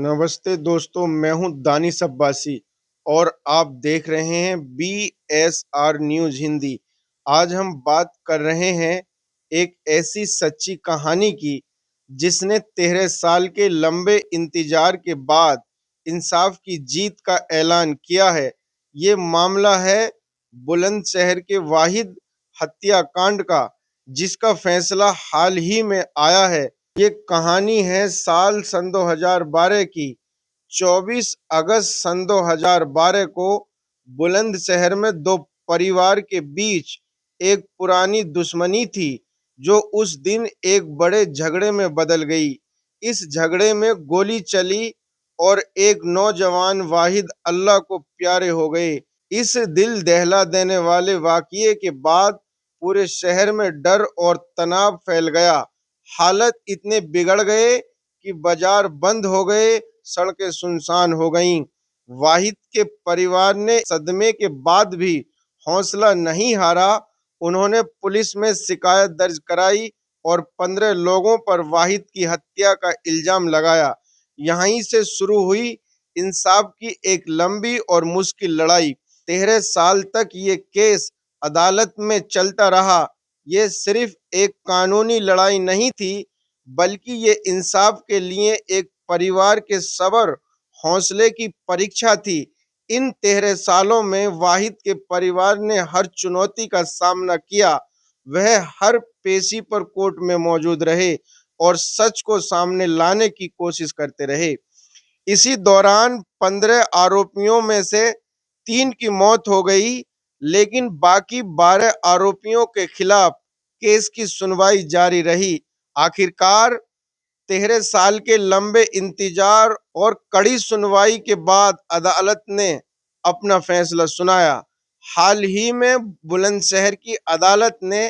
नमस्ते दोस्तों, मैं हूं दानिश अब्बासी और आप देख रहे हैं BSR न्यूज हिंदी। आज हम बात कर रहे हैं एक ऐसी सच्ची कहानी की जिसने 13 साल के लंबे इंतजार के बाद इंसाफ की जीत का ऐलान किया है। ये मामला है बुलंदशहर के वाहिद हत्याकांड का, जिसका फैसला हाल ही में आया है। ये कहानी है साल सन 2012 की। 24 अगस्त सन 2012 को बुलंदशहर में दो परिवार के बीच एक पुरानी दुश्मनी थी, जो उस दिन एक बड़े झगड़े में बदल गई। इस झगड़े में गोली चली और एक नौजवान वाहिद अल्लाह को प्यारे हो गए। इस दिल दहला देने वाले वाकये के बाद पूरे शहर में डर और तनाव फैल गया। हालत इतने बिगड़ गए कि बाजार बंद हो गए, सड़कें सुनसान हो गईं। वाहिद के परिवार ने सदमे के बाद भी हौसला नहीं हारा। उन्होंने पुलिस में शिकायत दर्ज कराई और 15 लोगों पर वाहिद की हत्या का इल्जाम लगाया। यहीं से शुरू हुई इंसाफ की एक लंबी और मुश्किल लड़ाई। 13 साल तक ये केस अदालत में चलता रहा। ये सिर्फ एक कानूनी लड़ाई नहीं थी, बल्कि ये इंसाफ के लिए एक परिवार के सब्र हौसले की परीक्षा थी। इन 13 सालों में वाहिद के परिवार ने हर चुनौती का सामना किया। वह हर पेशी पर कोर्ट में मौजूद रहे और सच को सामने लाने की कोशिश करते रहे। इसी दौरान 15 आरोपियों में से 3 की मौत हो गई, लेकिन बाकी 12 आरोपियों के खिलाफ केस की सुनवाई जारी रही। आखिरकार 13 साल के लंबे इंतजार और कड़ी सुनवाई के बाद अदालत ने अपना फैसला सुनाया। हाल ही में बुलंदशहर की अदालत ने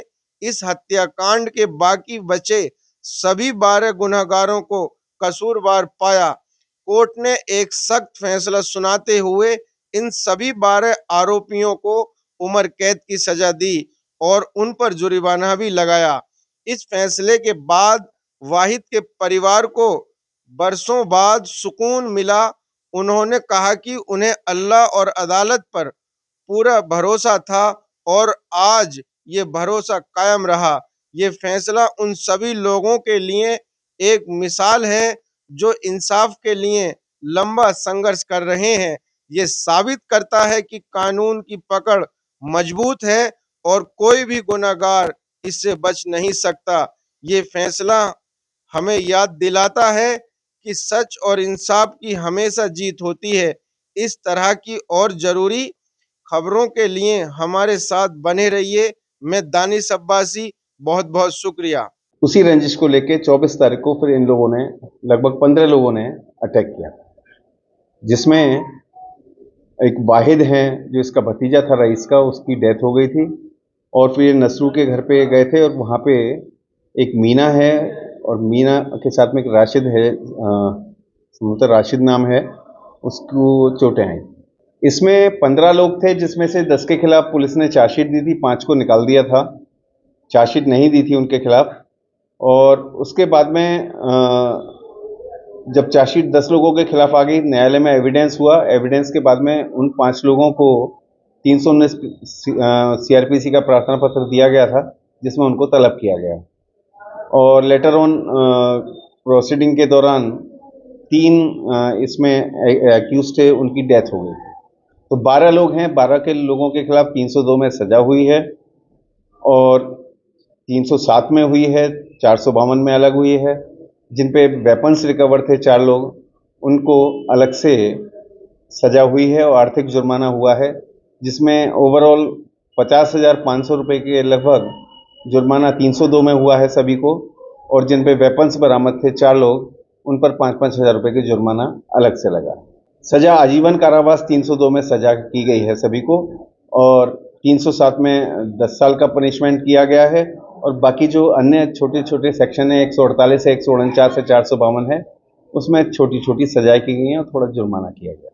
इस हत्याकांड के बाकी बचे सभी 12 गुनहगारों को कसूरवार पाया। कोर्ट ने एक सख्त फैसला सुनाते हुए इन सभी 12 आरोपियों को उम्र कैद की सजा दी और उन पर जुर्माना भी लगाया। इस फैसले के बाद वाहिद के परिवार को बरसों बाद सुकून मिला। उन्होंने कहा कि उन्हें अल्लाह और अदालत पर पूरा भरोसा था और आज ये भरोसा कायम रहा। ये फैसला उन सभी लोगों के लिए एक मिसाल है जो इंसाफ के लिए लंबा संघर्ष कर रहे हैं। ये साबित करता है कि कानून की पकड़ मजबूत है और कोई भी गुनहगार इससे बच नहीं सकता। ये फैसला हमें याद दिलाता है कि सच और इंसाफ की हमेशा जीत होती है। इस तरह की और जरूरी खबरों के लिए हमारे साथ बने रहिए। मैं दानिश अब्बासी, बहुत बहुत शुक्रिया। उसी रंजिश को लेके 24 तारीख को फिर इन लोगों ने लगभग 15 लोगों ने अटैक किया, जिसमें एक वाहिद है जो इसका भतीजा था रईस का, उसकी डेथ हो गई थी। और फिर नसरू के घर पे गए थे और वहाँ पे एक मीना है और मीना के साथ में एक राशिद है, राशिद नाम है, उसको चोटें आई। इसमें 15 लोग थे, जिसमें से 10 के खिलाफ पुलिस ने चार्जशीट दी थी, 5 को निकाल दिया था, चार्जशीट नहीं दी थी उनके खिलाफ। और उसके बाद में जब चार्जशीट 10 लोगों के खिलाफ आ गई, न्यायालय में एविडेंस हुआ। एविडेंस के बाद में उन 5 लोगों को 319 CRPC का प्रार्थना पत्र दिया गया था, जिसमें उनको तलब किया गया। और लेटर ऑन प्रोसीडिंग के दौरान 3 इसमें एक्यूज थे, उनकी डेथ हो गई। तो 12 लोग हैं, 12 के लोगों के खिलाफ 302 में सजा हुई है और 307 में हुई है, 452 में अलग हुई है। जिन पे वेपन्स रिकवर थे 4 लोग, उनको अलग से सजा हुई है और आर्थिक जुर्माना हुआ है, जिसमें ओवरऑल 50,500 रुपये के लगभग जुर्माना 302 में हुआ है सभी को। और जिन पे वेपन्स बरामद थे 4 लोग, उन पर 5-5 हज़ार रुपये की जुर्माना अलग से लगा। सजा आजीवन कारावास 302 में सजा की गई है सभी को, और 307 में 10 साल का पनिशमेंट किया गया है। और बाकी जो अन्य छोटे छोटे सेक्शन है 148 है, 149 है, 452 है, उसमें छोटी छोटी सजाएं की गई हैं और थोड़ा जुर्माना किया गया।